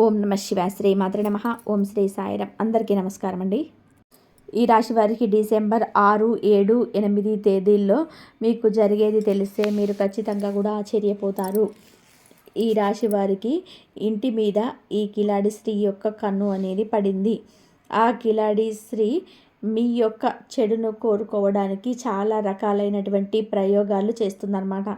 ఓం నమ శివాయ. శ్రీ మాత్రే నమః. ఓం శ్రీ సాయిరాం. అందరికీ నమస్కారం అండి. ఈ రాశి వారికి డిసెంబర్ 6, 7, 8 తేదీల్లో మీకు జరిగేది తెలిస్తే మీరు ఖచ్చితంగా కూడా ఆశ్చర్యపోతారు. ఈ రాశి వారికి ఇంటి మీద ఈ కిలాడి స్త్రీ యొక్క కన్ను అనేది పడింది. ఆ కిలాడి స్త్రీ మీ యొక్క చెడును కోరుకోవడానికి చాలా రకాలైనటువంటి ప్రయోగాలు చేస్తుందన్నమాట.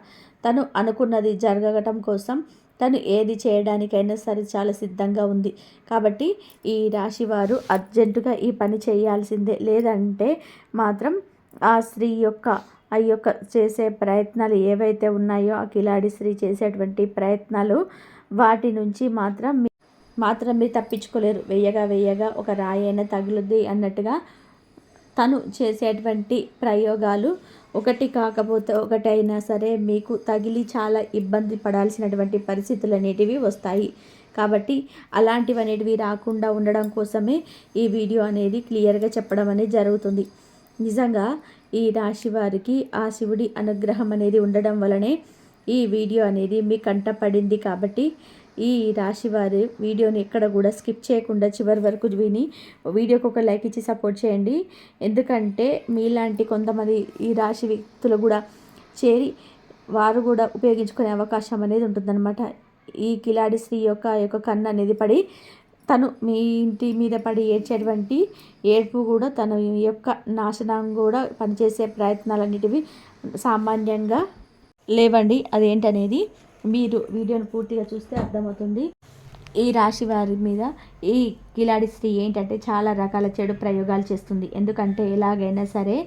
తను అనుకున్నది జరగటం కోసం తను ఏది చేయడానికైనా సరే చాలా సిద్ధంగా ఉంది. కాబట్టి ఈ రాశివారు అర్జెంటుగా ఈ పని చేయాల్సిందే. లేదంటే మాత్రం ఆ స్త్రీ యొక్క చేసే ప్రయత్నాలు ఏవైతే ఉన్నాయో, ఆ కిలాడి స్త్రీ చేసేటువంటి ప్రయత్నాలు, వాటి నుంచి మాత్రం మీరు తప్పించుకోలేరు. వెయ్యగా ఒక రాయైనా తగులుద్ది అన్నట్టుగా తను చేసేటువంటి ప్రయోగాలు ఒకటి కాకపోతే ఒకటైనా సరే మీకు తగిలి చాలా ఇబ్బంది పడాల్సినటువంటి పరిస్థితులు అనేటివి వస్తాయి. కాబట్టి అలాంటివి రాకుండా ఉండడం కోసమే ఈ వీడియో అనేది క్లియర్గా చెప్పడం అనేది జరుగుతుంది. నిజంగా ఈ రాశి వారికి ఆ శివుడి అనుగ్రహం అనేది ఉండడం వలనే ఈ వీడియో అనేది మీ కంట పడింది. కాబట్టి ఈ రాశి వారి వీడియోని ఎక్కడ కూడా స్కిప్ చేయకుండా చివరి వరకు విని వీడియోకి ఒక లైక్ ఇచ్చి సపోర్ట్ చేయండి. ఎందుకంటే మీలాంటి కొంతమంది ఈ రాశి వ్యక్తులు కూడా చేరి వారు కూడా ఉపయోగించుకునే అవకాశం అనేది ఉంటుందన్నమాట. ఈ కిలాడి స్త్రీ యొక్క కన్ను అనేది పడి తను మీ ఇంటి మీద పడి ఏడ్చేటువంటి ఏడ్పు కూడా తన యొక్క నాశనం కూడా పనిచేసే ప్రయత్నాలన్నిటివి సామాన్యంగా లేవండి. అదేంటనేది మీరు వీడియోని పూర్తిగా చూస్తే అర్థమవుతుంది. ఈ రాశి వారి మీద ఈ కిలాడి స్త్రీ ఏంటంటే చాలా రకాల చెడు ప్రయోగాలు చేస్తుంది. ఎందుకంటే ఎలాగైనా సరే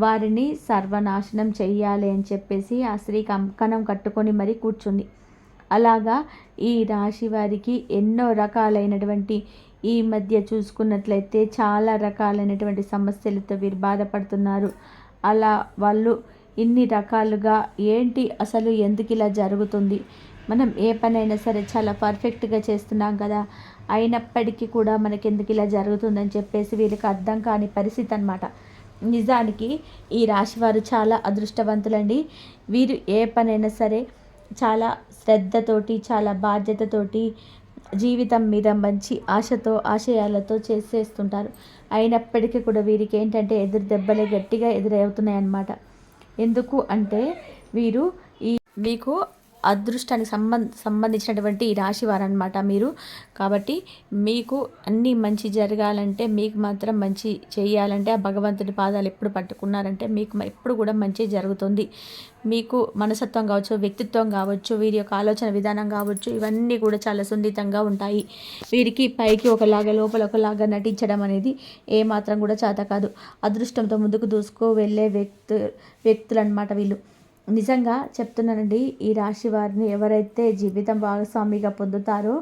వారిని సర్వనాశనం చెయ్యాలి అని చెప్పేసి ఆ స్త్రీ కంకణం కట్టుకొని మరీ కూర్చుంది. అలాగా ఈ రాశి వారికి ఎన్నో రకాలైనటువంటి ఈ మధ్య చూసుకున్నట్లయితే చాలా రకాలైనటువంటి సమస్యలతో వీరు బాధపడుతున్నారు. అలా వాళ్ళు ఇన్ని రకాలుగా ఏంటి అసలు ఎందుకు ఇలా జరుగుతుంది? మనం ఏ పనైనా సరే చాలా పర్ఫెక్ట్గా చేస్తున్నాం కదా, అయినప్పటికీ కూడా మనకెందుకు ఇలా జరుగుతుందని చెప్పేసి వీళ్ళకి అర్థం కాని పరిస్థితి అన్నమాట. నిజానికి ఈ రాశివారు చాలా అదృష్టవంతులండి. వీరు ఏ పనైనా సరే చాలా శ్రద్ధతోటి, చాలా బాధ్యతతోటి, జీవితం మీద మంచి ఆశయాలతో చేసేస్తుంటారు. అయినప్పటికీ కూడా వీరికి ఏంటంటే ఎదురు దెబ్బలే గట్టిగా ఎదురవుతున్నాయి అన్నమాట. ఎందుకు అంటే వీరు మీకు అదృష్టానికి సంబంధించినటువంటి ఈ రాశి వారనమాట మీరు. కాబట్టి మీకు అన్నీ మంచి జరగాలంటే, మీకు మాత్రం మంచి చేయాలంటే, ఆ భగవంతుడి పాదాలు ఎప్పుడు పట్టుకున్నారంటే మీకు ఎప్పుడు కూడా మంచి జరుగుతుంది. మీకు మనస్తత్వం కావచ్చు, వ్యక్తిత్వం కావచ్చు, వీరి యొక్క ఆలోచన విధానం కావచ్చు, ఇవన్నీ కూడా చాలా సున్నితంగా ఉంటాయి. వీరికి పైకి ఒకలాగా లోపల ఒకలాగా నటించడం అనేది ఏమాత్రం కూడా చేత కాదు. అదృష్టంతో ముందుకు దూసుకు వెళ్ళే వ్యక్తులు అన్నమాట వీళ్ళు. నిజంగా చెప్తున్నానండి, ఈ రాశి వారిని ఎవరైతే జీవితం భాగస్వామిగా పొందుతారో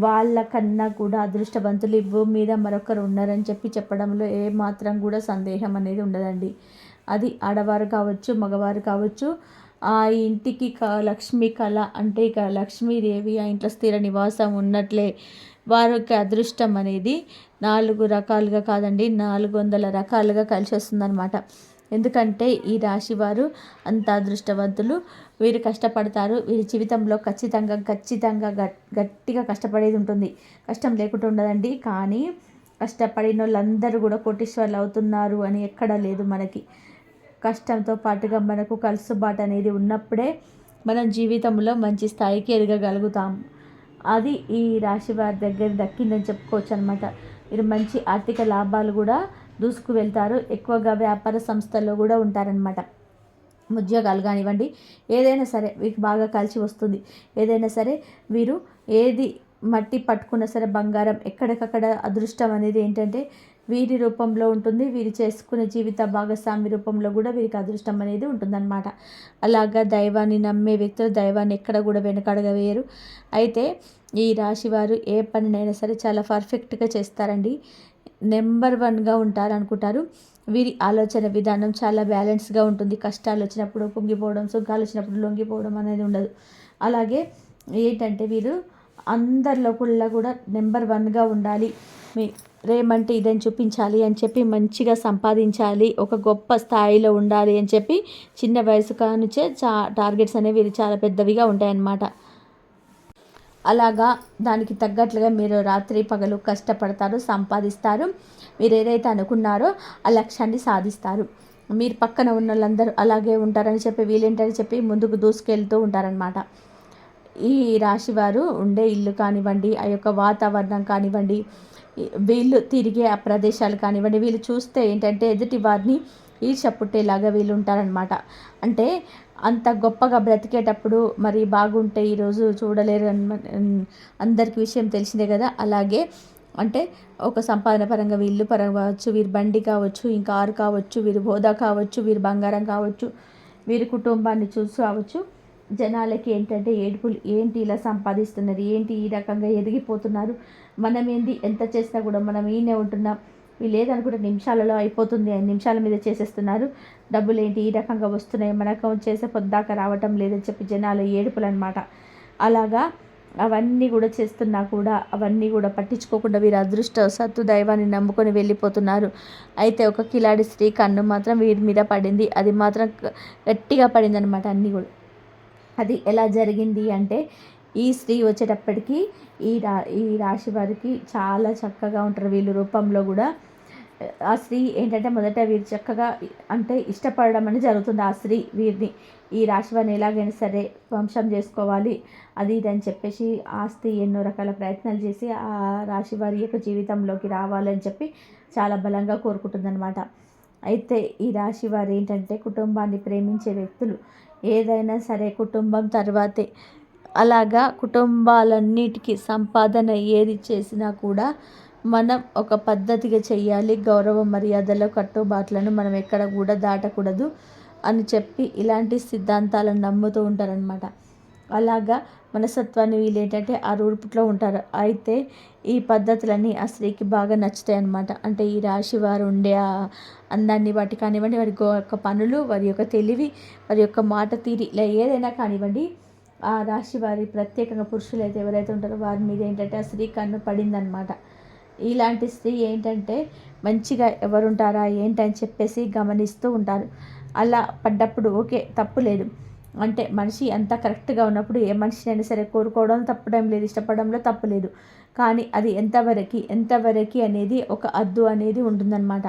వాళ్ళకన్నా కూడా అదృష్టవంతులు ఈ భూమి మీద మరొకరు ఉన్నారని చెప్పడంలో ఏమాత్రం కూడా సందేహం అనేది ఉండదండి. అది ఆడవారు కావచ్చు, మగవారు కావచ్చు. ఆ ఇంటికి లక్ష్మీ కళ అంటే ఇక లక్ష్మీదేవి ఆ ఇంట్లో స్థిర నివాసం ఉన్నట్లే వారికి అదృష్టం అనేది 4 రకాలుగా కాదండి, 400 రకాలుగా కలిసి వస్తుందన్నమాట. ఎందుకంటే ఈ రాశి వారు అంత అదృష్టవంతులు. వీరు కష్టపడతారు. వీరి జీవితంలో ఖచ్చితంగా గట్టిగా కష్టపడేది ఉంటుంది. కష్టం లేకుండా ఉండదండి. కానీ కష్టపడిన వాళ్ళందరూ కూడా కోటీశ్వర్లు అవుతున్నారు అని ఎక్కడా లేదు. మనకి కష్టంతో పాటుగా మనకు కలుసుబాటు అనేది ఉన్నప్పుడే మనం జీవితంలో మంచి స్థాయికి ఎదగగలుగుతాము. అది ఈ రాశి వారి దగ్గర దక్కిందని చెప్పుకోవచ్చు అనమాట. వీరు మంచి ఆర్థిక లాభాలు కూడా దూసుకు వెళ్తారు. ఎక్కువగా వ్యాపార సంస్థల్లో కూడా ఉంటారనమాట. ఉద్యోగాలు కానివ్వండి, ఏదైనా సరే వీరికి బాగా కలిసి వస్తుంది. ఏదైనా సరే వీరు ఏది మట్టి పట్టుకున్నా సరే బంగారం ఎక్కడికక్కడ అదృష్టం అనేది ఏంటంటే వీరి రూపంలో ఉంటుంది. వీరు చేసుకునే జీవిత భాగస్వామి రూపంలో కూడా వీరికి అదృష్టం అనేది ఉంటుందన్నమాట. అలాగా దైవాన్ని నమ్మే వ్యక్తులు దైవాన్ని ఎక్కడ కూడా వెనకడగా వేయరు. అయితే ఈ రాశివారు ఏ పనినైనా సరే చాలా పర్ఫెక్ట్గా చేస్తారండి. నెంబర్ 1గా ఉంటారనుకుంటారు. వీరి ఆలోచన విధానం చాలా బ్యాలెన్స్గా ఉంటుంది. కష్టాలు వచ్చినప్పుడు పొంగిపోవడం, సుఖాలు వచ్చినప్పుడు లొంగిపోవడం అనేది ఉండదు. అలాగే ఏంటంటే వీరు అందరిలో కూడా నెంబర్ 1గా ఉండాలి. రేమంటే ఇదని చూపించాలి అని చెప్పి మంచిగా సంపాదించాలి, ఒక గొప్ప స్థాయిలో ఉండాలి అని చెప్పి చిన్న వయసు కానుంచే టార్గెట్స్ అనేవి చాలా పెద్దవిగా ఉంటాయన్నమాట. అలాగా దానికి తగ్గట్లుగా మీరు రాత్రి పగలు కష్టపడతారు, సంపాదిస్తారు. మీరు ఏదైతే అనుకున్నారో ఆ లక్ష్యాన్ని సాధిస్తారు. మీరు పక్కన ఉన్న వాళ్ళందరూ అలాగే ఉంటారని చెప్పి, వీళ్ళేంటని చెప్పి ముందుకు దూసుకెళ్తూ ఉంటారనమాట. ఈ రాశివారు ఉండే ఇల్లు కానివ్వండి, ఆ యొక్క వాతావరణం కానివ్వండి, వీళ్ళు తిరిగే ఆ ప్రదేశాలు కానివ్వండి, వీళ్ళు చూస్తే ఏంటంటే ఎదుటి వారిని ఈర్ష్య పుట్టేలాగా వీళ్ళు ఉంటారనమాట. అంటే అంత గొప్పగా బ్రతికేటప్పుడు మరి బాగుంటే ఈరోజు చూడలేరు అందరికీ విషయం తెలిసిందే కదా. అలాగే అంటే ఒక సంపాదన పరంగా వీళ్ళు పరంగా కావచ్చు, వీరి బండి కావచ్చు, ఇంకా కారు కావచ్చు, వీరి హోదా కావచ్చు, వీరి బంగారం కావచ్చు, వీరి కుటుంబాన్ని చూసి కావచ్చు, జనాలకి ఏంటంటే ఏడుపులు, ఏంటి ఇలా సంపాదిస్తున్నది, ఏంటి ఈ రకంగా ఎదిగిపోతున్నారు, మనం ఏంది ఎంత చేసినా కూడా మనం ఈయనే ఉంటున్నాం, వీళ్ళు ఏదనుకుంటే నిమిషాలలో అయిపోతుంది, 5 నిమిషాల మీద చేసేస్తున్నారు, డబ్బులు ఏంటి ఈ రకంగా వస్తున్నాయి, మనకు చేసే పొద్దాక రావటం లేదని చెప్పి జనాలు ఏడుపులు అనమాట. అలాగా అవన్నీ కూడా చేస్తున్నా కూడా అవన్నీ కూడా పట్టించుకోకుండా వీరి అదృష్టవశాత్తు దైవాన్ని నమ్ముకొని వెళ్ళిపోతున్నారు. అయితే ఒక కిలాడి స్త్రీ కన్ను మాత్రం వీరి మీద పడింది. అది మాత్రం గట్టిగా పడింది అనమాట. అన్నీ కూడా అది ఎలా జరిగింది అంటే, ఈ స్త్రీ వచ్చేటప్పటికి ఈ రాశి వారికి చాలా చక్కగా ఉంటారు. వీళ్ళు రూపంలో కూడా ఆ స్త్రీ ఏంటంటే మొదట వీరు చక్కగా అంటే ఇష్టపడడం అనేది జరుగుతుంది. ఆ స్త్రీ వీరిని, ఈ రాశి వారిని ఎలాగైనా సరే వంశం చేసుకోవాలి అది ఇది అని చెప్పేసి ఆ స్త్రీ ఎన్నో రకాల ప్రయత్నాలు చేసి ఆ రాశి వారి యొక్క జీవితంలోకి రావాలని చెప్పి చాలా బలంగా కోరుకుంటుందన్నమాట. అయితే ఈ రాశి వారు ఏంటంటే కుటుంబాన్ని ప్రేమించే వ్యక్తులు. ఏదైనా సరే కుటుంబం తర్వాతే. అలాగా కుటుంబాలన్నిటికీ సంపాదన ఏది చేసినా కూడా మనం ఒక పద్ధతిగా చెయ్యాలి. గౌరవ మర్యాదల కట్టుబాట్లను మనం ఎక్కడ కూడా దాటకూడదు అని చెప్పి ఇలాంటి సిద్ధాంతాలను నమ్ముతూ ఉంటారనమాట. అలాగా మనస్తత్వాన్ని వీళ్ళేంటంటే ఆ రూపులో ఉంటారు. అయితే ఈ పద్ధతులన్నీ ఆ స్త్రీకి బాగా నచ్చుతాయి అన్నమాట. అంటే ఈ రాశి వారు ఉండే ఆ అందాన్ని బట్టి కానివ్వండి, వారి యొక్క పనులు, వారి యొక్క తెలివి, వారి యొక్క మాట తీరి ఇలా ఏదైనా కానివ్వండి, ఆ రాశి వారి ప్రత్యేకంగా పురుషులు అయితే ఎవరైతే ఉంటారో వారి మీద ఏంటంటే ఆ స్త్రీ కన్ను పడిందనమాట. ఇలాంటి స్త్రీ ఏంటంటే మంచిగా ఎవరుంటారా ఏంటని చెప్పేసి గమనిస్తూ ఉంటారు. అలా పడ్డప్పుడు ఓకే, తప్పు లేదు. అంటే మనిషి అంతా కరెక్ట్గా ఉన్నప్పుడు ఏ మనిషినైనా సరే కోరుకోవడం తప్పడం లేదు, ఇష్టపడంలో తప్పు లేదు. కానీ అది ఎంతవరకు అనేది ఒక హద్దు అనేది ఉంటుందన్నమాట.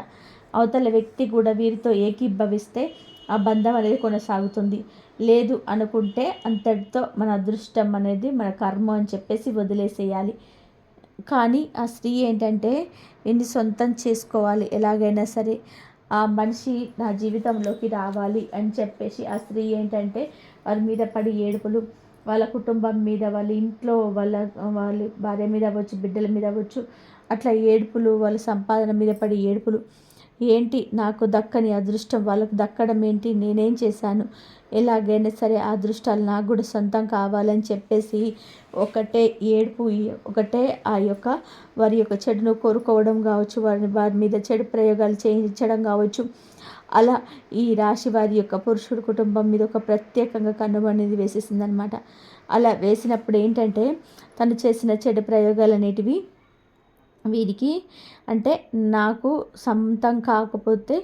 అవతల వ్యక్తి కూడా వీరితో ఏకీభవిస్తే ఆ బంధం అనేది కొనసాగుతుంది. లేదు అనుకుంటే అంతటితో మన అదృష్టం అనేది మన కర్మ అని చెప్పేసి వదిలేసేయాలి. కానీ ఆ స్త్రీ ఏంటంటే వీడిని సొంతం చేసుకోవాలి, ఎలాగైనా సరే ఆ మనిషి నా జీవితంలోకి రావాలి అని చెప్పేసి ఆ స్త్రీ ఏంటంటే వారి మీద పడి ఏడుపులు, వాళ్ళ కుటుంబం మీద, వాళ్ళ ఇంట్లో వాళ్ళ భార్య మీద అవ్వచ్చు, బిడ్డల మీద అవ్వచ్చు, అట్లా ఏడుపులు, వాళ్ళ సంపాదన మీద పడి ఏడుపులు. ఏంటి నాకు దక్కని అదృష్టం వాళ్ళకు దక్కడం ఏంటి, నేనేం చేశాను, ఎలాగైనా సరే ఆ అదృష్టాలు నాకు కూడా సొంతం కావాలని చెప్పేసి ఒకటే ఏడుపు, ఒకటే ఆ యొక్క వారి యొక్క చెడును కోరుకోవడం కావచ్చు, వారి మీద చెడు ప్రయోగాలు చేయించడం కావచ్చు. అలా ఈ రాశి వారి యొక్క పురుషుడు కుటుంబం మీద ఒక ప్రత్యేకంగా కన్ను అనేది వేసేసిందనమాట. అలా వేసినప్పుడు ఏంటంటే తను చేసిన చెడు ప్రయోగాలు అనేటివి వీరికి అంటే నాకు సొంతం కాకపోతే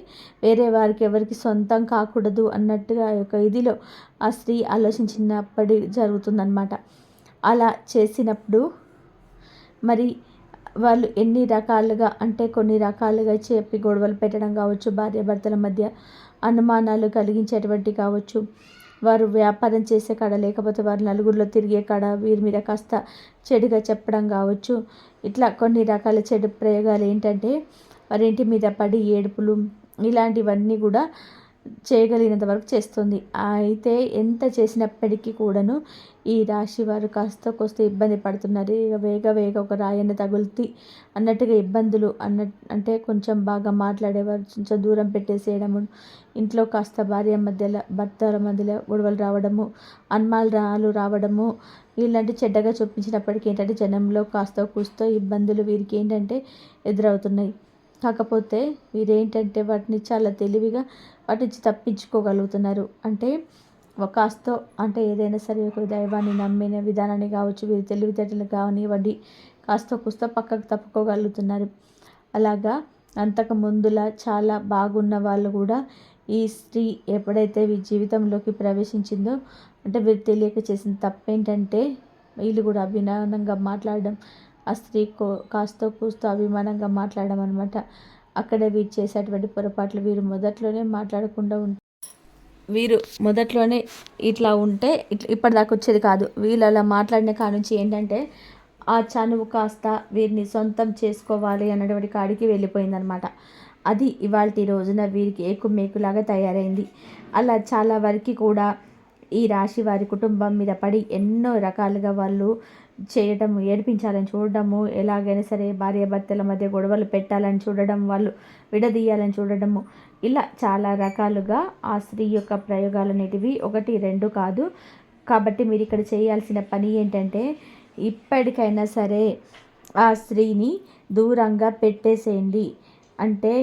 వేరే వారికి ఎవరికి సొంతం కాకూడదు అన్నట్టుగా యొక్క ఇదిలో ఆ స్త్రీ ఆలోచించినప్పటి జరుగుతుందన్నమాట. అలా చేసినప్పుడు మరి వాళ్ళు ఎన్ని రకాలుగా అంటే కొన్ని రకాలుగా చెప్పి గొడవలు పెట్టడం కావచ్చు, భార్యాభర్తల మధ్య అనుమానాలు కలిగించేటువంటి కావచ్చు, వారు వ్యాపారం చేసే కాడ లేకపోతే వారు నలుగురిలో తిరిగే కాడ వీరి మీద కాస్త చెడుగా చెప్పడం కావచ్చు. ఇట్లా కొన్ని రకాల చెడు ప్రయోగాలు ఏంటంటే వారి ఇంటి మీద పడి ఏడుపులు ఇలాంటివన్నీ కూడా చేయగలిగినంత వరకు చేస్తుంది. అయితే ఎంత చేసినప్పటికీ కూడాను ఈ రాశి వారు కాస్త కోస్త ఇబ్బంది పడుతున్నారు. ఇక వేగ ఒక రాయన్న తగులుతి అన్నట్టుగా ఇబ్బందులు అంటే కొంచెం బాగా మాట్లాడేవారు కొంచెం దూరం పెట్టేసేయడము, ఇంట్లో కాస్త భర్తల మధ్యలో గొడవలు రావడము, అనుమానాలు రావడము, ఇలాంటి చెడ్డగా చూపించినప్పటికీ ఏంటంటే జనంలో కాస్త కూస్తో ఇబ్బందులు వీరికి ఏంటంటే ఎదురవుతున్నాయి. కాకపోతే వీరేంటంటే వాటిని చాలా తెలివిగా వాటి నుంచి తప్పించుకోగలుగుతున్నారు. అంటే కాస్తో అంటే ఏదైనా సరే ఒక దైవాన్ని నమ్మిన విధానాన్ని కావచ్చు, వీరి తెలివితేటలు కానివ్వండి, కాస్త కూస్తో పక్కకు తప్పుకోగలుగుతున్నారు. అలాగా అంతకు ముందులా చాలా బాగున్న వాళ్ళు కూడా ఈ స్త్రీ ఎప్పుడైతే వీరి జీవితంలోకి ప్రవేశించిందో అంటే వీరు తెలియక చేసిన తప్పేంటంటే వీళ్ళు కూడా అభిమానంగా మాట్లాడడం, ఆ స్త్రీ కాస్తో కూస్తో అభిమానంగా మాట్లాడడం అనమాట. అక్కడే వీరు చేసేటువంటి పొరపాట్లు వీరు మొదట్లోనే మాట్లాడకుండా వీరు మొదట్లోనే ఇట్లా ఉంటే ఇప్పటిదాకా వచ్చేది కాదు. వీళ్ళు అలా మాట్లాడిన కానుంచి ఏంటంటే ఆ చనువు కాస్త వీరిని సొంతం చేసుకోవాలి అన్నటువంటి కాడికి వెళ్ళిపోయిందనమాట. అది ఇవాల్టి రోజున వీరికి ఏకుమేకులాగా తయారైంది. అలా చాలా వరకు కూడా ఈ రాశి వారి కుటుంబం మీద పడి ఎన్నో రకాలుగా వాళ్ళు చేయడము, ఏడిపించాలని చూడడము, ఎలాగైనా సరే భార్యాభర్తల మధ్య గొడవలు పెట్టాలని చూడడం, వాళ్ళు విడదీయాలని చూడడము, ఇలా చాలా రకాలుగా ఆ స్త్రీ యొక్క ప్రయోగాలు అనేటివి 1, 2 కాదు. కాబట్టి మీరు ఇక్కడ చేయాల్సిన పని ఏంటంటే ఇప్పటికైనా సరే ఆ స్త్రీని దూరంగా పెట్టేసేయండి. అంటే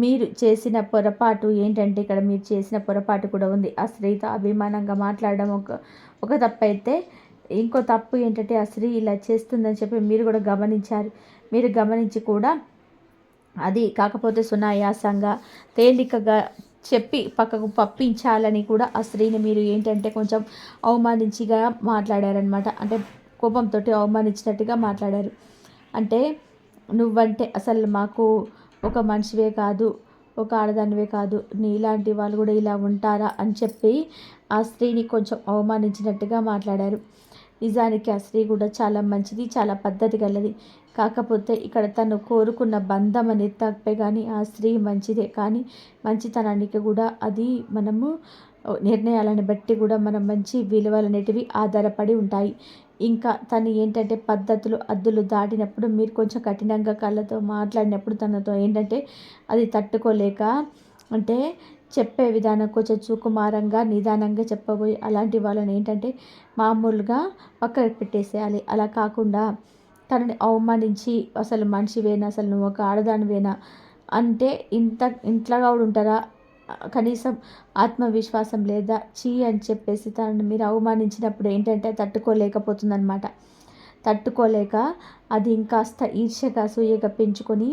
మీరు చేసిన పొరపాటు ఏంటంటే ఇక్కడ మీరు చేసిన పొరపాటు కూడా ఉంది. ఆ స్త్రీతో అభిమానంగా మాట్లాడడం ఒక తప్పు అయితే, ఇంకో తప్పు ఏంటంటే ఆ స్త్రీ ఇలా చేస్తుందని చెప్పి మీరు కూడా గమనించారు. మీరు గమనించి కూడా అది కాకపోతే సునాయాసంగా తేలికగా చెప్పి పక్కకు పంపించాలని కూడా ఆ స్త్రీని మీరు ఏంటంటే కొంచెం అవమానించిగా మాట్లాడారనమాట. అంటే కోపంతో అవమానించినట్టుగా మాట్లాడారు. అంటే నువ్వంటే అసలు మాకు ఒక మనిషివే కాదు, ఒక ఆడదానివే కాదు, నీలాంటి వాళ్ళు కూడా ఇలా ఉంటారా అని చెప్పి ఆ స్త్రీని కొంచెం అవమానించినట్టుగా మాట్లాడారు. నిజానికి ఆ స్త్రీ కూడా చాలా మంచిది, చాలా పద్ధతి గలది. కాకపోతే ఇక్కడ తను కోరుకున్న బంధం అనేది తప్పే కానీ ఆ స్త్రీ మంచిదే. కానీ మంచితనానికి కూడా అది మనము నిర్ణయాలను బట్టి కూడా మనం మంచి విలువలు అనేటివి ఆధారపడి ఉంటాయి. ఇంకా తను ఏంటంటే పద్ధతులు అద్దులు దాటినప్పుడు మీరు కొంచెం కఠినంగా కళ్ళతో మాట్లాడినప్పుడు తనతో ఏంటంటే అది తట్టుకోలేక అంటే చెప్పే విధానం కొంచెం సుకుమారంగా నిదానంగా చెప్పబోయి అలాంటి వాళ్ళని ఏంటంటే మామూలుగా పక్కకు పెట్టేసేయాలి. అలా కాకుండా తనని అవమానించి అసలు మనిషివేనా, అసలు నువ్వు ఒక ఆడదానివేనా అంటే ఇంట్లో కూడా ఉంటారా, కనీసం ఆత్మవిశ్వాసం లేదా, చీ అని చెప్పేసి తనని మీరు అవమానించినప్పుడు ఏంటంటే తట్టుకోలేకపోతుందనమాట. తట్టుకోలేక అది ఇంకాస్త ఈర్ష్యగా అసూయగా పెంచుకొని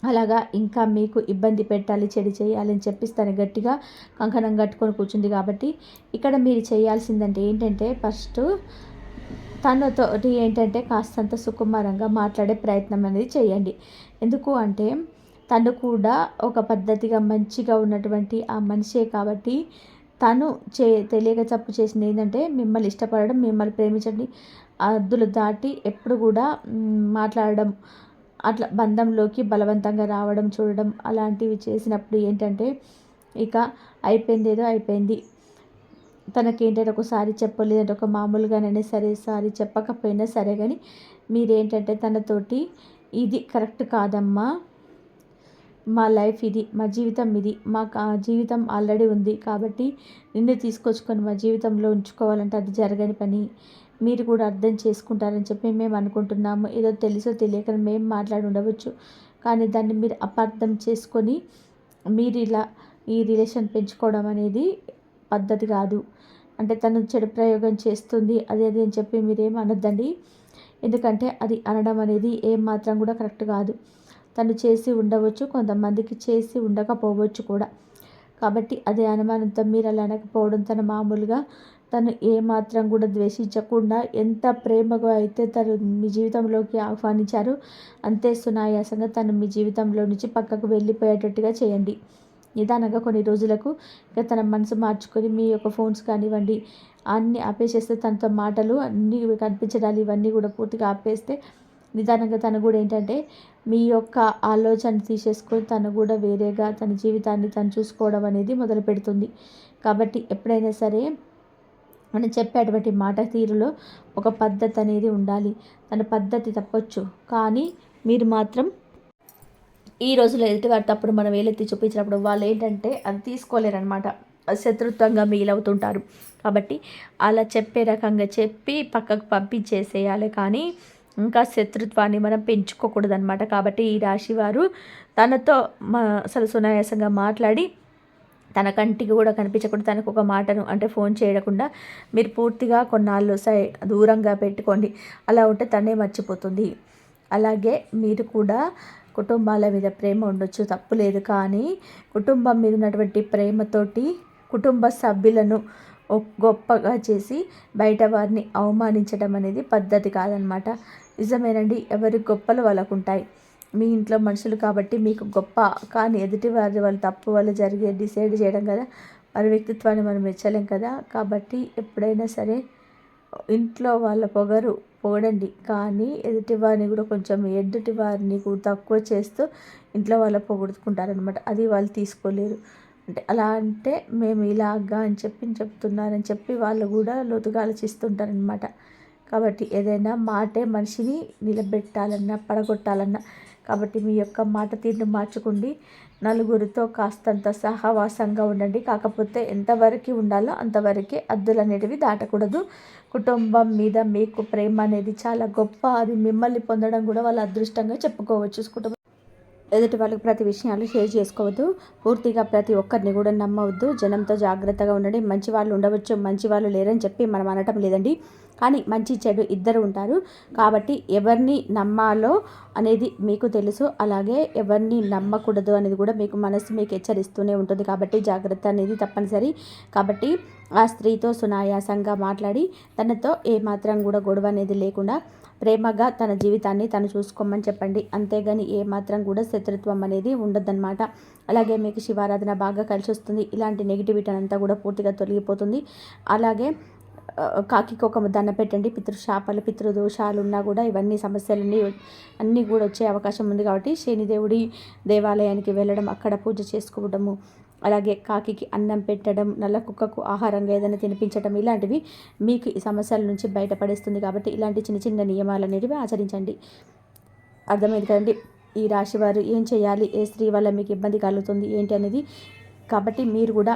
అలాగా ఇంకా మీకు ఇబ్బంది పెట్టాలి, చెడు చేయాలని చెప్పేసి తను గట్టిగా కంకణం కట్టుకొని కూర్చుంది. కాబట్టి ఇక్కడ మీరు చేయాల్సిందంటే ఏంటంటే ఫస్ట్ తనతోటి ఏంటంటే కాస్తంత సుకుమారంగా మాట్లాడే ప్రయత్నం అనేది చేయండి. ఎందుకు అంటే తను కూడా ఒక పద్ధతిగా మంచిగా ఉన్నటువంటి ఆ మనిషే కాబట్టి తను తెలియక తప్పు చేసింది ఏంటంటే మిమ్మల్ని ఇష్టపడడం, మిమ్మల్ని ప్రేమించండి, హద్దులు దాటి ఎప్పుడు కూడా మాట్లాడడం, అట్లా బంధంలోకి బలవంతంగా రావడం చూడడం అలాంటివి చేసినప్పుడు ఏంటంటే ఇక అయిపోయింది, ఏదో అయిపోయింది. తనకేంటంటే ఒకసారి చెప్పలేదంటే ఒక మామూలుగానైనా సరే సారీ చెప్పకపోయినా సరే కానీ మీరేంటంటే తనతోటి ఇది కరెక్ట్ కాదమ్మా, మా లైఫ్ ఇది, మా జీవితం ఇది, మాకు ఆ జీవితం ఆల్రెడీ ఉంది కాబట్టి నిన్ను తీసుకొచ్చుకొని మా జీవితంలో ఉంచుకోవాలంటే అది జరగని పని, మీరు కూడా అర్థం చేసుకుంటారని చెప్పి మేము అనుకుంటున్నాము. ఏదో తెలుసో తెలియక మేము మాట్లాడి ఉండవచ్చు, కానీ దాన్ని మీరు అపార్థం చేసుకొని మీరు ఇలా ఈ రిలేషన్ పెంచుకోవడం అనేది పద్ధతి కాదు. అంటే తను చెడు ప్రయోగం చేస్తుంది అది అది అని చెప్పి మీరేం అనొద్దండి. ఎందుకంటే అది అనడం అనేది ఏమాత్రం కూడా కరెక్ట్ కాదు. తను చేసి ఉండవచ్చు, కొంతమందికి చేసి ఉండకపోవచ్చు కూడా. కాబట్టి అదే అనుమానంతో మీరు అలా అనకపోవడం, తను మామూలుగా తను ఏమాత్రం కూడా ద్వేషించకుండా ఎంత ప్రేమగా అయితే తను మీ జీవితంలోకి ఆహ్వానించారో అంతే సునాయాసంగా తను మీ జీవితంలో నుంచి పక్కకు వెళ్ళిపోయేటట్టుగా చేయండి. నిదానంగా కొన్ని రోజులకు ఇక తన మనసు మార్చుకొని మీ యొక్క ఫోన్స్ కానివ్వండి అన్నీ ఆపేసేస్తే, తనతో మాటలు అన్నీ కనిపించడాలు ఇవన్నీ కూడా పూర్తిగా ఆపేస్తే నిదానంగా తను కూడా ఏంటంటే మీ యొక్క ఆలోచన తీసేసుకొని తను కూడా వేరేగా తన జీవితాన్ని తను చూసుకోవడం అనేది మొదలు పెడుతుంది. కాబట్టి ఎప్పుడైనా సరే మనం చెప్పేటువంటి మాట తీరులో ఒక పద్ధతి అనేది ఉండాలి. తన పద్ధతి తప్పొచ్చు, కానీ మీరు మాత్రం ఈ రోజుల్లో ఎదుటివారి తప్పుడు మనం వేలెత్తి చూపించినప్పుడు వాళ్ళు ఏంటంటే అది తీసుకోలేరనమాట, శత్రుత్వంగా మిగిలవుతుంటారు. కాబట్టి అలా చెప్పే రకంగా చెప్పి పక్కకు పంపించేసేయాలి, కానీ ఇంకా శత్రుత్వాన్ని మనం పెంచుకోకూడదు అనమాట. కాబట్టి ఈ రాశి వారు తనతో అసలు సునాయాసంగా మాట్లాడి తన కంటికి కూడా కనిపించకుండా తనకు ఒక మాటను అంటే ఫోన్ చేయకుండా మీరు పూర్తిగా కొన్నాళ్ళు దూరంగా పెట్టుకోండి. అలా ఉంటే తనే మర్చిపోతుంది. అలాగే మీరు కూడా కుటుంబాల మీద ప్రేమ ఉండొచ్చు, తప్పు లేదు, కానీ కుటుంబం మీద ఉన్నటువంటి ప్రేమతోటి కుటుంబ సభ్యులను గొప్పగా చేసి బయట వారిని అవమానించడం అనేది పద్ధతి కాదనమాట. నిజమేనండి, ఎవరి గొప్పలు వాళ్ళకు ఉంటాయి. మీ ఇంట్లో మనుషులు కాబట్టి మీకు గొప్ప, కానీ ఎదుటి వాళ్ళ తప్పు వల్ల జరిగే డిసైడ్ చేయడం కదా. వారి వ్యక్తిత్వాన్ని మనం మెచ్చలేం కదా. కాబట్టి ఎప్పుడైనా సరే ఇంట్లో వాళ్ళ పొగడండి, కానీ ఎదుటి వారిని కూడా కొంచెం ఎదుటి వారిని తక్కువ చేస్తూ ఇంట్లో వాళ్ళ పొగుడుకుంటారనమాట. అది వాళ్ళు తీసుకోలేరు. అంటే అలా అంటే మేము ఇలాగా అని చెప్తున్నారని చెప్పి వాళ్ళు కూడా లోతుగా ఆలోచిస్తుంటారనమాట. కాబట్టి ఏదైనా మాటే మనిషిని నిలబెట్టాలన్నా పడగొట్టాలన్నా, కాబట్టి మీ యొక్క మాట తీరును మార్చుకోండి. నలుగురితో కాస్తంత సహవాసంగా ఉండండి. కాకపోతే ఎంతవరకు ఉండాలో అంతవరకే, హద్దులు అనేటివి దాటకూడదు. కుటుంబం మీద మీకు ప్రేమ అనేది చాలా గొప్ప. అది మిమ్మల్ని పొందడం కూడా వాళ్ళ అదృష్టంగా చెప్పుకోవచ్చు. కుటుంబం ఎదుటి వాళ్ళకి ప్రతి విషయాలు షేర్ చేసుకోవద్దు. పూర్తిగా ప్రతి ఒక్కరిని కూడా నమ్మవద్దు. జనంతో జాగ్రత్తగా ఉండండి. మంచి వాళ్ళు ఉండవచ్చు, మంచి వాళ్ళు లేరని చెప్పి మనం అనటం లేదండి. కానీ మంచి చెడు ఇద్దరు ఉంటారు. కాబట్టి ఎవరిని నమ్మాలో అనేది మీకు తెలుసు. అలాగే ఎవరిని నమ్మకూడదు అనేది కూడా మీకు మనసు మీకు హెచ్చరిస్తూనే ఉంటుంది. కాబట్టి జాగ్రత్త అనేది తప్పనిసరి. కాబట్టి ఆ స్త్రీతో సునాయాసంగా మాట్లాడి తనతో ఏమాత్రం కూడా గొడవ అనేది లేకుండా ప్రేమగా తన జీవితాన్ని తను చూసుకోమని చెప్పండి. అంతేగాని ఏమాత్రం కూడా శత్రుత్వం అనేది ఉండొద్దన్నమాట. అలాగే మీకు శివారాధన బాగా కలిసి వస్తుంది. ఇలాంటి నెగిటివిటీ అంతా కూడా పూర్తిగా తొలగిపోతుంది. అలాగే కాకికి ఒక దండ పెట్టండి. పితృశాపాలు పితృదోషాలు ఉన్నా కూడా ఇవన్నీ సమస్యలన్నీ అన్నీ కూడా వచ్చే అవకాశం ఉంది. కాబట్టి శనిదేవుడి దేవాలయానికి వెళ్ళడం, అక్కడ పూజ చేసుకోవడము, అలాగే కాకికి అన్నం పెట్టడం, నల్ల కుక్కకు ఆహారంగా ఏదైనా తినిపించడం, ఇలాంటివి మీకు ఈ సమస్యల నుంచి బయటపడేస్తుంది. కాబట్టి ఇలాంటి చిన్న చిన్న నియమాలు అనేవి ఆచరించండి. అర్థమైంది కదండి. ఈ రాశి వారు ఏం చేయాలి, ఏ స్త్రీ వల్ల మీకు ఇబ్బంది కలుగుతుంది ఏంటి అనేది. కాబట్టి మీరు కూడా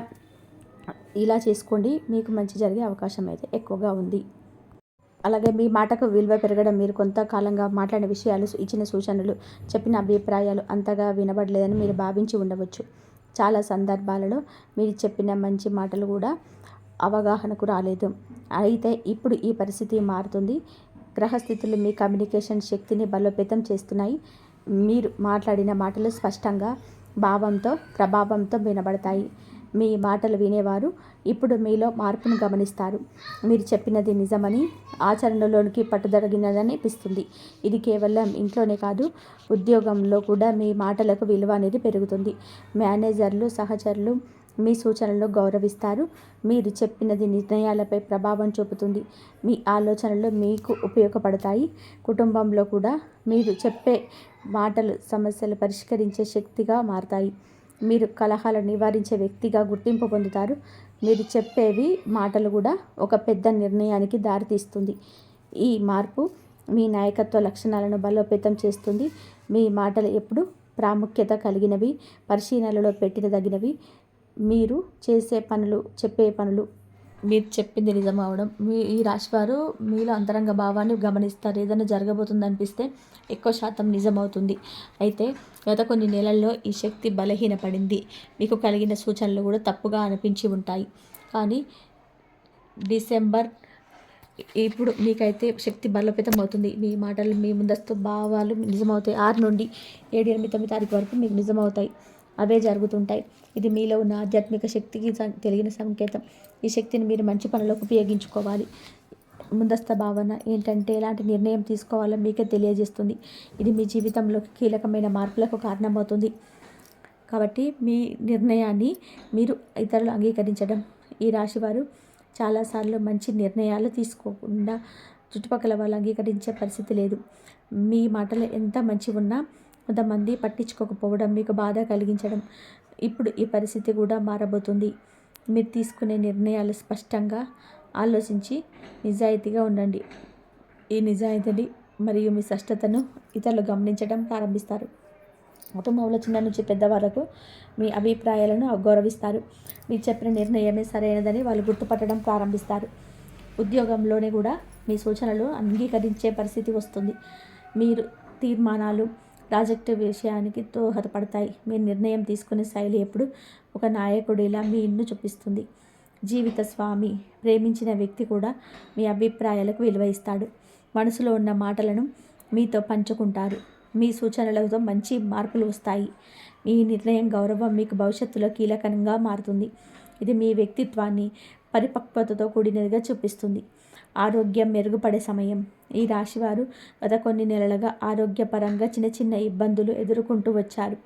ఇలా చేసుకోండి. మీకు మంచి జరిగే అవకాశం అయితే ఎక్కువగా ఉంది. అలాగే మీ మాటకు విలువ పెరగడం, మీరు కొంతకాలంగా మాట్లాడిన విషయాలు, ఇచ్చిన సూచనలు, చెప్పిన అభిప్రాయాలు అంతగా వినబడలేదని మీరు భావించి ఉండవచ్చు. చాలా సందర్భాలలో మీరు చెప్పిన మంచి మాటలు కూడా అవగాహనకు రాలేదు. అయితే ఇప్పుడు ఈ పరిస్థితి మారుతుంది. గ్రహస్థితులు మీ కమ్యూనికేషన్ శక్తిని బలోపేతం చేస్తున్నాయి. మీరు మాట్లాడిన మాటలు స్పష్టంగా, భావంతో, ప్రభావంతో వినబడతాయి. మీ మాటలు వినేవారు ఇప్పుడు మీలో మార్పును గమనిస్తారు. మీరు చెప్పినది నిజమని, ఆచరణలోనికి పట్టుదలగినదని అనిపిస్తుంది. ఇది కేవలం ఇంట్లోనే కాదు, ఉద్యోగంలో కూడా మీ మాటలకు విలువ అనేది పెరుగుతుంది. మేనేజర్లు, సహచరులు మీ సూచనలను గౌరవిస్తారు. మీరు చెప్పినది నిర్ణయాలపై ప్రభావం చూపుతుంది. మీ ఆలోచనలు మీకు ఉపయోగపడతాయి. కుటుంబంలో కూడా మీరు చెప్పే మాటలు సమస్యలు పరిష్కరించే శక్తిగా మారతాయి. మీరు కలహాలను నివారించే వ్యక్తిగా గుర్తింపు పొందుతారు. మీరు చెప్పేవి మాటలు కూడా ఒక పెద్ద నిర్ణయానికి దారితీస్తుంది. ఈ మార్పు మీ నాయకత్వ లక్షణాలను బలోపేతం చేస్తుంది. మీ మాటలు ఎప్పుడు ప్రాముఖ్యత కలిగినవి, పరిశీలనలో పెట్టినదగినవి. మీరు చేసే పనులు, చెప్పే పనులు, మీరు చెప్పింది నిజం అవడం. ఈ రాశివారు మీలో అంతరంగ భావాన్ని గమనిస్తారు. ఏదైనా జరగబోతుంది అనిపిస్తే ఎక్కువ శాతం నిజమవుతుంది. అయితే గత కొన్ని నెలల్లో ఈ శక్తి బలహీనపడింది. మీకు కలిగిన సూచనలు కూడా తప్పుగా అనిపించి ఉంటాయి. కానీ డిసెంబర్ ఇప్పుడు మీకైతే శక్తి బలోపేతం అవుతుంది. మీ మాటలు, మీ ముందస్తు భావాలు నిజమవుతాయి. 6 నుండి 7, 8, 9 తారీఖు వరకు మీకు నిజమవుతాయి. అవే జరుగుతుంటాయి. ఇది మీలో ఉన్న ఆధ్యాత్మిక శక్తికి తెలిగిన సంకేతం. ఈ శక్తిని మీరు మంచి పనులకు ఉపయోగించుకోవాలి. ముందస్తు భావన ఏంటంటే ఎలాంటి నిర్ణయం తీసుకోవాలో మీకే తెలియజేస్తుంది. ఇది మీ జీవితంలో కీలకమైన మార్పులకు కారణమవుతుంది. కాబట్టి మీ నిర్ణయాన్ని మీరు ఇతరులు అంగీకరించడం. ఈ రాశివారు చాలాసార్లు మంచి నిర్ణయాలు తీసుకోకుండా చుట్టుపక్కల వాళ్ళు అంగీకరించే పరిస్థితి లేదు. మీ మాటలు ఎంత మంచి ఉన్నా కొంతమంది పట్టించుకోకపోవడం మీకు బాధ కలిగించడం. ఇప్పుడు ఈ పరిస్థితి కూడా మారబోతుంది. మీరు తీసుకునే నిర్ణయాలు స్పష్టంగా ఆలోచించి నిజాయితీగా ఉండండి. ఈ నిజాయితీని మరియు మీ స్పష్టతను ఇతరులు గమనించడం ప్రారంభిస్తారు. కుటుంబంలో చిన్న నుంచి పెద్ద వరకు మీ అభిప్రాయాలను గౌరవిస్తారు. మీరు చెప్పిన నిర్ణయమే సరైనదని వాళ్ళు గుర్తుపట్టడం ప్రారంభిస్తారు. ఉద్యోగంలోనే కూడా మీ సూచనలు అంగీకరించే పరిస్థితి వస్తుంది. మీరు తీర్మానాలు, ప్రాజెక్టు విషయానికి దోహదపడతాయి. మీ నిర్ణయం తీసుకునే శైలి ఎప్పుడు ఒక నాయకుడిలా మీ ఇన్ను చూపిస్తుంది. జీవిత స్వామి, ప్రేమించిన వ్యక్తి కూడా మీ అభిప్రాయాలకు విలువ ఇస్తాడు. మనసులో ఉన్న మాటలను మీతో పంచుకుంటారు. మీ సూచనలతో మంచి మార్పులు వస్తాయి. మీ నిర్ణయం, గౌరవం మీకు భవిష్యత్తులో కీలకంగా మారుతుంది. ఇది మీ వ్యక్తిత్వాన్ని పరిపక్వతతో కూడినదిగా చూపిస్తుంది. ఆరోగ్యం మెరుగుపడే సమయం. ఈ రాశివారు గత కొన్ని నెలలుగా ఆరోగ్యపరంగా చిన్న చిన్న ఇబ్బందులు ఎదుర్కొంటూ వచ్చారు.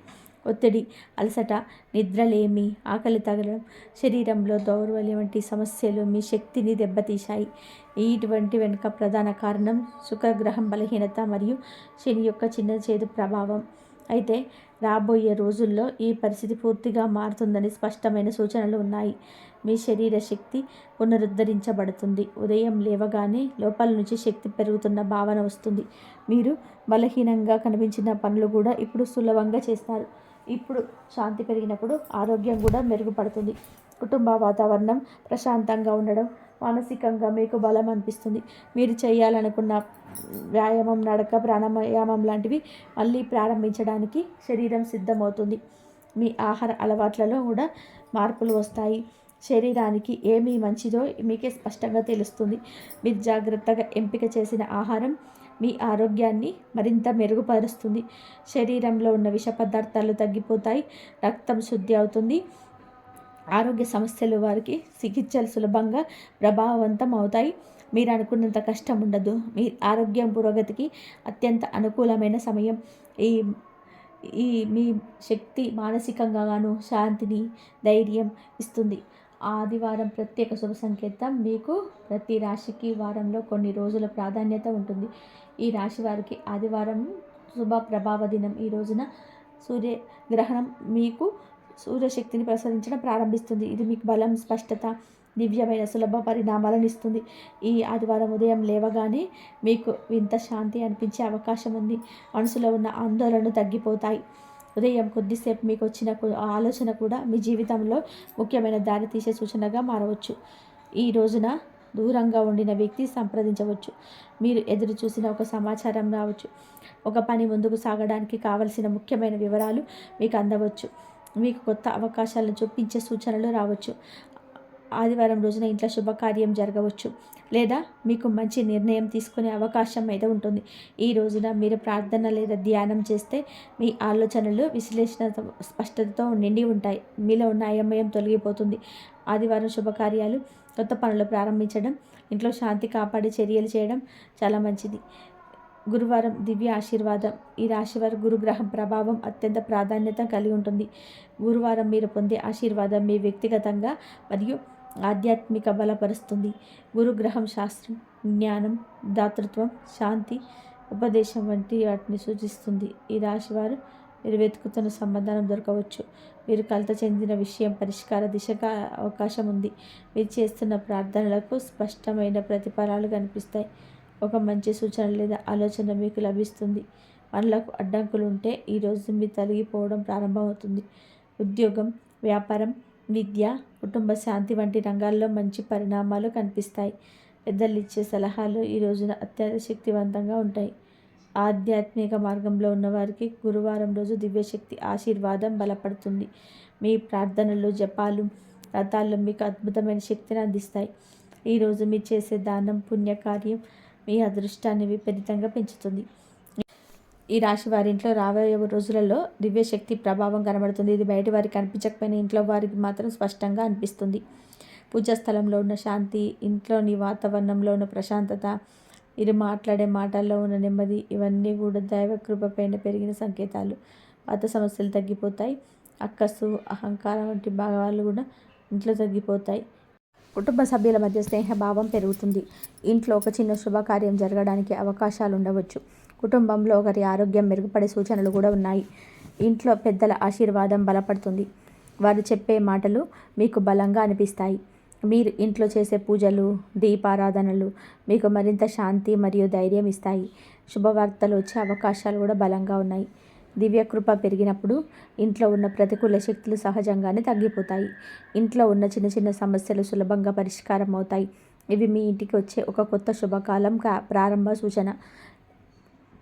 ఒత్తిడి, అలసట, నిద్రలేమి, ఆకలి తగలడం, శరీరంలో దౌర్బల్యం వంటి సమస్యలు మీ శక్తిని దెబ్బతీశాయి. ఇటువంటి వెనుక ప్రధాన కారణం శుక్రగ్రహం బలహీనత మరియు శని యొక్క చిన్న చేదు ప్రభావం. అయితే రాబోయే రోజుల్లో ఈ పరిస్థితి పూర్తిగా మారుతుందని స్పష్టమైన సూచనలు ఉన్నాయి. మీ శరీర శక్తి పునరుద్ధరించబడుతుంది. ఉదయం లేవగానే లోపల నుంచి శక్తి పెరుగుతున్న భావన వస్తుంది. మీరు బలహీనంగా కనిపించిన పనులు కూడా ఇప్పుడు సులభంగా చేస్తారు. ఇప్పుడు శాంతి పెరిగినప్పుడు ఆరోగ్యం కూడా మెరుగుపడుతుంది. కుటుంబ వాతావరణం ప్రశాంతంగా ఉండడం, మానసికంగా మీకు బలం అనిపిస్తుంది. మీరు చేయాలనుకున్న వ్యాయామం, నడక, ప్రాణాయామం లాంటివి మళ్ళీ ప్రారంభించడానికి శరీరం సిద్ధమవుతుంది. మీ ఆహార అలవాట్లలో కూడా మార్పులు వస్తాయి. శరీరానికి ఏమి మంచిదో మీకే స్పష్టంగా తెలుస్తుంది. మీరు జాగ్రత్తగా ఎంపిక చేసిన ఆహారం మీ ఆరోగ్యాన్ని మరింత మెరుగుపరుస్తుంది. శరీరంలో ఉన్న విష పదార్థాలు తగ్గిపోతాయి. రక్తం శుద్ధి అవుతుంది. ఆరోగ్య సమస్యలు వారికి చికిత్సలు సులభంగా ప్రభావవంతం అవుతాయి. మీరు అనుకున్నంత కష్టం ఉండదు. మీ ఆరోగ్యం పురోగతికి అత్యంత అనుకూలమైన సమయం. ఈ ఈ మీ శక్తి మానసికంగాను శాంతిని, ధైర్యం ఇస్తుంది. ఆదివారం ప్రత్యేక శుభ సంకేతం. మీకు ప్రతి రాశికి వారంలో కొన్ని రోజుల ప్రాధాన్యత ఉంటుంది. ఈ రాశి వారికి ఆదివారం శుభ ప్రభావ దినం. ఈ రోజున సూర్యగ్రహణం మీకు సూర్యశక్తిని ప్రసరించడం ప్రారంభిస్తుంది. ఇది మీకు బలం, స్పష్టత, దివ్యమైన సులభ పరిణామాలను ఇస్తుంది. ఈ ఆదివారం ఉదయం లేవగానే మీకు వింత శాంతి అనిపించే అవకాశం ఉంది. మనసులో ఉన్న ఆందోళనలు తగ్గిపోతాయి. ఉదయం కొద్దిసేపు మీకు వచ్చిన ఆలోచన కూడా మీ జీవితంలో ముఖ్యమైన దారి తీసే సూచనగా మారవచ్చు. ఈ రోజున దూరంగా ఉండిన వ్యక్తి సంప్రదించవచ్చు. మీరు ఎదురు చూసిన ఒక సమాచారం రావచ్చు. ఒక పని ముందుకు సాగడానికి కావలసిన ముఖ్యమైన వివరాలు మీకు అందవచ్చు. మీకు కొత్త అవకాశాలను చూపించే సూచనలు రావచ్చు. ఆదివారం రోజున ఇంట్లో శుభకార్యం జరగవచ్చు లేదా మీకు మంచి నిర్ణయం తీసుకునే అవకాశం అయితే ఉంటుంది. ఈ రోజున మీరు ప్రార్థన లేదా ధ్యానం చేస్తే మీ ఆలోచనలు విశ్లేషణ స్పష్టతతో నిండి ఉంటాయి. మీలో ఉన్న అయోమయం తొలగిపోతుంది. ఆదివారం శుభకార్యాలు, కొత్త పనులు ప్రారంభించడం, ఇంట్లో శాంతి కాపాడే చర్యలు చేయడం చాలా మంచిది. గురువారం దివ్య ఆశీర్వాదం. ఈ రాశివారి గురుగ్రహం ప్రభావం అత్యంత ప్రాధాన్యత కలిగి ఉంటుంది. గురువారం మీరు పొందే ఆశీర్వాదం మీ వ్యక్తిగతంగా మరియు ఆధ్యాత్మిక బలపరుస్తుంది. గురుగ్రహం శాస్త్రం, జ్ఞానం, దాతృత్వం, శాంతి, ఉపదేశం వంటి వాటిని సూచిస్తుంది. ఈ రాశివారు మీరు వెతుకుతున్న సమాధానం దొరకవచ్చు. మీరు కలత చెందిన విషయం పరిష్కార దిశగా అవకాశం ఉంది. మీరు చేస్తున్న ప్రార్థనలకు స్పష్టమైన ప్రతిఫలాలు కనిపిస్తాయి. ఒక మంచి సూచన లేదా ఆలోచన మీకు లభిస్తుంది. పనులకు అడ్డంకులు ఉంటే ఈరోజు మీరు తొలగిపోవడం ప్రారంభమవుతుంది. ఉద్యోగం, వ్యాపారం, విద్య, కుటుంబ శాంతి వంటి రంగాల్లో మంచి పరిణామాలు కనిపిస్తాయి. పెద్దలు ఇచ్చే సలహాలు ఈ రోజున అత్యంత శక్తివంతంగా ఉంటాయి. ఆధ్యాత్మిక మార్గంలో ఉన్నవారికి గురువారం రోజు దివ్యశక్తి ఆశీర్వాదం బలపడుతుంది. మీ ప్రార్థనలు, జపాలు, వ్రతాలు మీకు అద్భుతమైన శక్తిని అందిస్తాయి. ఈరోజు మీరు చేసే దానం, పుణ్యకార్యం మీ అదృష్టాన్ని విపరీతంగా పెంచుతుంది. ఈ రాశి వారి ఇంట్లో రాబోయే రోజులలో దివ్యశక్తి ప్రభావం కనబడుతుంది. ఇది బయట వారికి కనిపించకపోయినా ఇంట్లో వారికి మాత్రం స్పష్టంగా అనిపిస్తుంది. పూజా స్థలంలో ఉన్న శాంతి, ఇంట్లోని వాతావరణంలో ఉన్న ప్రశాంతత, మీరు మాట్లాడే మాటల్లో ఉన్న నెమ్మది, ఇవన్నీ కూడా దైవ కృపపైన పెరిగిన సంకేతాలు. పాత సమస్యలు తగ్గిపోతాయి. అక్కసు, అహంకారం వంటి భావాలు కూడా ఇంట్లో తగ్గిపోతాయి. కుటుంబ సభ్యుల మధ్య స్నేహభావం పెరుగుతుంది. ఇంట్లో ఒక చిన్న శుభకార్యం జరగడానికి అవకాశాలు ఉండవచ్చు. కుటుంబంలో ఒకరి ఆరోగ్యం మెరుగుపడే సూచనలు కూడా ఉన్నాయి. ఇంట్లో పెద్దల ఆశీర్వాదం బలపడుతుంది. వారు చెప్పే మాటలు మీకు బలంగా అనిపిస్తాయి. మీరు ఇంట్లో చేసే పూజలు, దీపారాధనలు మీకు మరింత శాంతి మరియు ధైర్యం ఇస్తాయి. శుభవార్తలు వచ్చే అవకాశాలు కూడా బలంగా ఉన్నాయి. దివ్యకృప పెరిగినప్పుడు ఇంట్లో ఉన్న ప్రతికూల శక్తులు సహజంగానే తగ్గిపోతాయి. ఇంట్లో ఉన్న చిన్న చిన్న సమస్యలు సులభంగా పరిష్కారం అవుతాయి. ఇవి మీ ఇంటికి వచ్చే ఒక కొత్త శుభకాలం ప్రారంభ సూచన.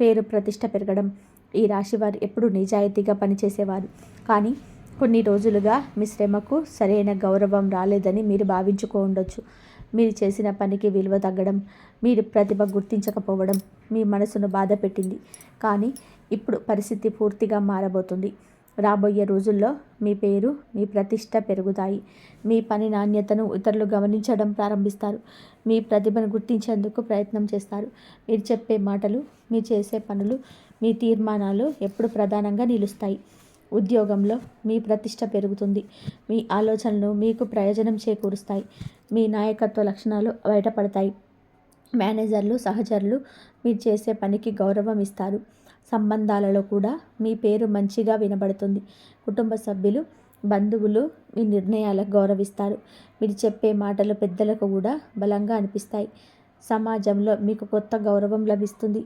పేరు ప్రతిష్ట పెరగడం. ఈ రాశివారు ఎప్పుడూ నిజాయితీగా పనిచేసేవారు, కానీ కొన్ని రోజులుగా మీ శ్రమకు సరైన గౌరవం రాలేదని మీరు భావించుకో ఉండొచ్చు. మీరు చేసిన పనికి విలువ తగ్గడం, మీరు ప్రతిభ గుర్తించకపోవడం మీ మనసును బాధ పెట్టింది. కానీ ఇప్పుడు పరిస్థితి పూర్తిగా మారబోతుంది. రాబోయే రోజుల్లో మీ పేరు, మీ ప్రతిష్ట పెరుగుతాయి. మీ పని నాణ్యతను ఇతరులు గమనించడం ప్రారంభిస్తారు. మీ ప్రతిభను గుర్తించేందుకు ప్రయత్నం చేస్తారు. మీరు చెప్పే మాటలు, మీరు చేసే పనులు, మీ తీర్మానాలు ఎప్పుడు ప్రధానంగా నిలుస్తాయి. ఉద్యోగంలో మీ ప్రతిష్ట పెరుగుతుంది. మీ ఆలోచనలు మీకు ప్రయోజనం చేకూరుస్తాయి. మీ నాయకత్వ లక్షణాలు బయటపడతాయి. మేనేజర్లు, సహచరులు మీరు చేసే పనికి గౌరవం ఇస్తారు. సంబంధాలలో కూడా మీ పేరు మంచిగా వినబడుతుంది. కుటుంబ సభ్యులు, బంధువులు మీ నిర్ణయాలకు గౌరవిస్తారు. మీరు చెప్పే మాటలు పెద్దలకు కూడా బలంగా అనిపిస్తాయి. సమాజంలో మీకు కొత్త గౌరవం లభిస్తుంది.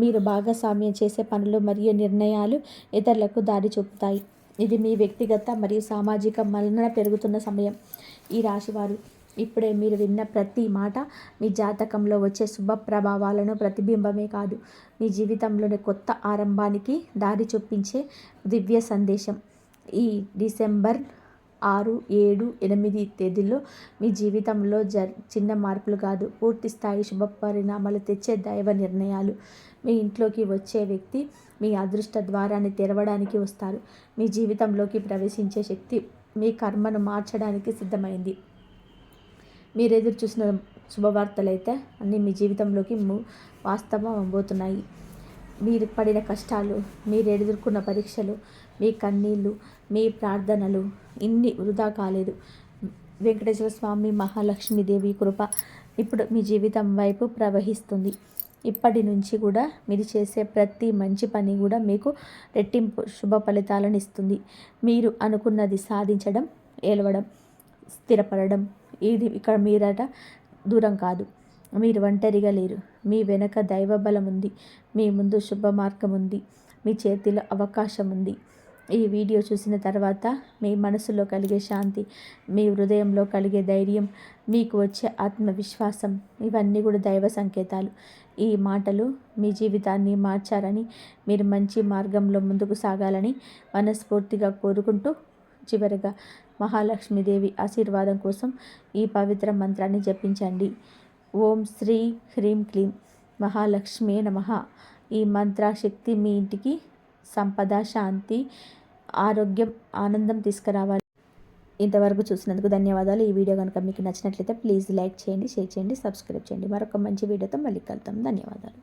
మీరు భాగస్వామ్యం చేసే పనులు మరియు నిర్ణయాలు ఇతరులకు దారి చూపుతాయి. ఇది మీ వ్యక్తిగత మరియు సామాజిక మన్నన పెరుగుతున్న సమయం. ఈ రాశివారు ఇప్పుడే మీరు విన్న ప్రతి మాట మీ జాతకంలో వచ్చే శుభ ప్రభావాలను ప్రతిబింబమే కాదు, మీ జీవితంలోని కొత్త ఆరంభానికి దారి చూపించే దివ్య సందేశం. ఈ డిసెంబర్ 6, 7, 8 తేదీల్లో మీ జీవితంలో చిన్న మార్పులు కాదు, పూర్తి స్థాయి శుభ పరిణామాలు తెచ్చే దైవ నిర్ణయాలు. మీ ఇంట్లోకి వచ్చే వ్యక్తి మీ అదృష్ట ద్వారాన్ని తెరవడానికి వస్తారు. మీ జీవితంలోకి ప్రవేశించే శక్తి మీ కర్మను మార్చడానికి సిద్ధమైంది. మీరు ఎదురు చూసిన శుభవార్తలైతే అన్నీ మీ జీవితంలోకి వాస్తవం అవబోతున్నాయి. మీరు పడిన కష్టాలు, మీరు ఎదుర్కొన్న పరీక్షలు, మీ కన్నీళ్ళు, మీ ప్రార్థనలు ఇన్ని వృధా కాలేదు. వెంకటేశ్వర స్వామి, మహాలక్ష్మీదేవి కృప ఇప్పుడు మీ జీవితం వైపు ప్రవహిస్తుంది. ఇప్పటి నుంచి కూడా మీరు చేసే ప్రతి మంచి పని కూడా మీకు రెట్టింపు శుభ ఫలితాలను ఇస్తుంది. మీరు అనుకున్నది సాధించడం, ఏలవడం, స్థిరపడడం, ఇది ఇక్కడ మీరట దూరం కాదు. మీరు ఒంటరిగా లేరు. మీ వెనక దైవ బలం ఉంది. మీ ముందు శుభ మార్గం ఉంది. మీ చేతిలో అవకాశం ఉంది. ఈ వీడియో చూసిన తర్వాత మీ మనసులో కలిగే శాంతి, మీ హృదయంలో కలిగే ధైర్యం, మీకు వచ్చే ఆత్మవిశ్వాసం ఇవన్నీ కూడా దైవ సంకేతాలు. ఈ మాటలు మీ జీవితాన్ని మార్చారని, మీరు మంచి మార్గంలో ముందుకు సాగాలని మనస్ఫూర్తిగా కోరుకుంటూ, చివరిగా మహాలక్ష్మీదేవి ఆశీర్వాదం కోసం ఈ పవిత్ర మంత్రాన్ని జపించండి. ఓం శ్రీ హ్రీం క్లీం మహాలక్ష్మీ నమః. ఈ మంత్రశక్తి మీ ఇంటికి సంపద, శాంతి, ఆరోగ్యం, ఆనందం తీసుకురావాలి. ఇంతవరకు చూసినందుకు ధన్యవాదాలు. ఈ వీడియో కనుక మీకు నచ్చినట్లయితే ప్లీజ్ లైక్ చేయండి, షేర్ చేయండి, సబ్స్క్రైబ్ చేయండి. మరొక మంచి వీడియోతో మళ్ళీ కలుద్దాం. ధన్యవాదాలు.